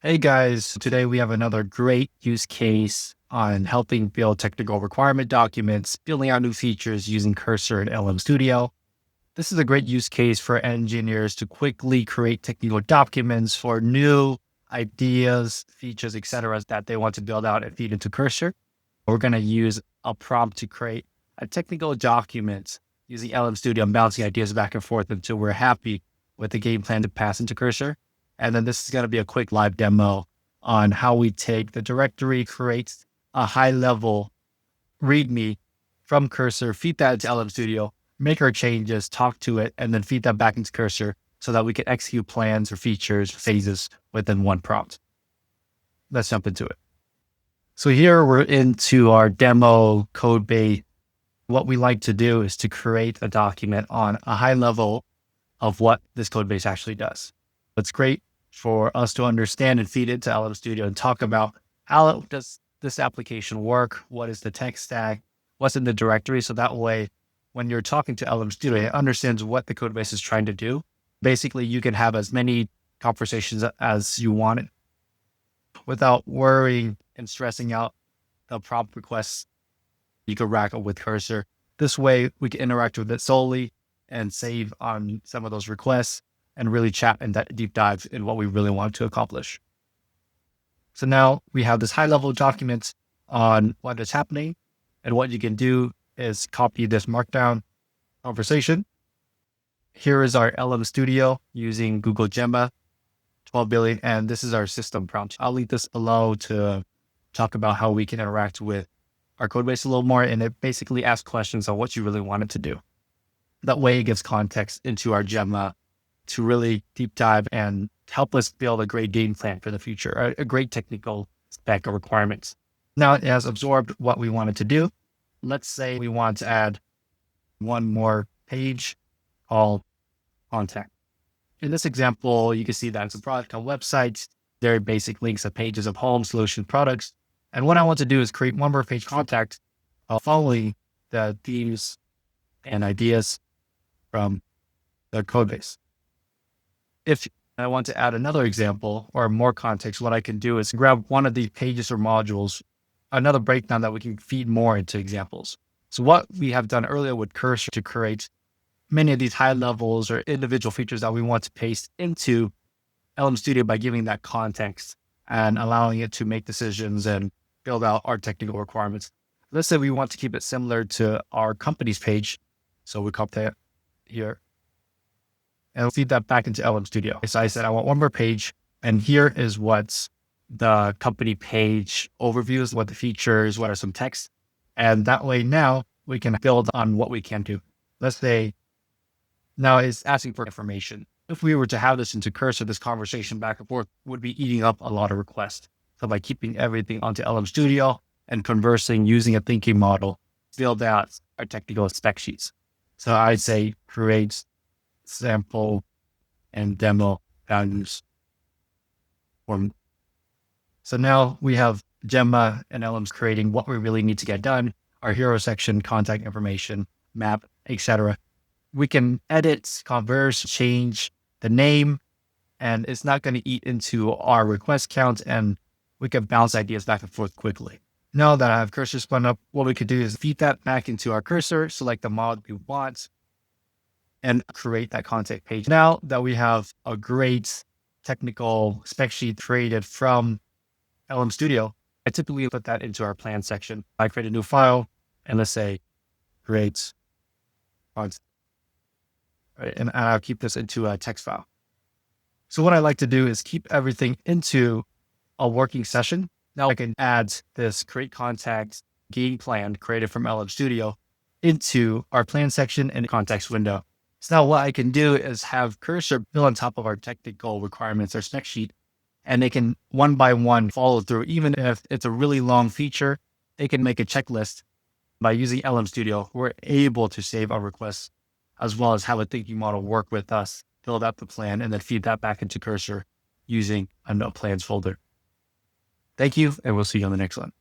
Hey guys, today we have another great use case on helping build technical requirement documents, building out new features using Cursor and LM Studio. This is a great use case for engineers to quickly create technical documents for new ideas, features, etc. that they want to build out and feed into Cursor. We're going to use a prompt to create a technical document using LM Studio and bouncing ideas back and forth until we're happy with the game plan to pass into Cursor. And then this is going to be a quick live demo on how we take the directory, create a high level README from Cursor, feed that into LM Studio, make our changes, talk to it, and then feed that back into Cursor so that we can execute plans or features, phases within one prompt. Let's jump into it. So here we're into our demo code base. What we like to do is to create a document on a high level of what this code base actually does. It's great for us to understand and feed into LM Studio and talk about how does this application work? What is the tech stack? What's in the directory? So that way, when you're talking to LM Studio, it understands what the code base is trying to do. Basically, you can have as many conversations as you want it without worrying and stressing out the prompt requests you could rack up with Cursor. This way, we can interact with it solely and save on some of those requests and really chat in that deep dive in what we really want to accomplish. So now we have this high level document on what is happening. And what you can do is copy this markdown conversation. Here is our LM Studio using Google Gemma 12 billion. And this is our system prompt. I'll link this below to talk about how we can interact with our code base a little more. And it basically asks questions on what you really want it to do. That way it gives context into our Gemma to really deep dive and help us build a great game plan for the future, a great technical spec of requirements. Now it has absorbed what we wanted to do. Let's say we want to add one more page called contact. In this example, you can see that it's a product on websites, very basic links of pages of home solution products. And what I want to do is create one more page contact following the themes and ideas from the code base. If I want to add another example or more context, what I can do is grab one of these pages or modules, another breakdown that we can feed more into examples. So what we have done earlier with Cursor to create many of these high levels or individual features that we want to paste into LM Studio by giving that context and allowing it to make decisions and build out our technical requirements. Let's say we want to keep it similar to our company's page. So we copy that here and feed that back into LM Studio. So I said, I want one more page. And here is what's the company page overview is, what the features, what are some text. And that way now we can build on what we can do. Let's say now it's asking for information. If we were to have this into Cursor, this conversation back and forth would be eating up a lot of requests. So by keeping everything onto LM Studio and conversing using a thinking model, build out our technical spec sheets. So I'd say create sample and demo values. So now we have Gemma and LMs creating what we really need to get done, our hero section, contact information, map, etc. We can edit, converse, change the name, and it's not going to eat into our request count, and we can bounce ideas back and forth quickly. Now that I have Cursor spun up, what we could do is feed that back into our Cursor, select the mod we want, and create that contact page. Now that we have a great technical spec sheet created from LM Studio, I typically put that into our plan section. I create a new file and let's say create contact, right? And I'll keep this into a text file. So what I like to do is keep everything into a working session. Now I can add this create contact game plan created from LM Studio into our plan section and context window. So now what I can do is have Cursor build on top of our technical requirements, our spec sheet, and they can one by one follow through. Even if it's a really long feature, they can make a checklist. By using LM Studio, we're able to save our requests as well as have a thinking model work with us, build out the plan, and then feed that back into Cursor using a plans folder. Thank you, and we'll see you on the next one.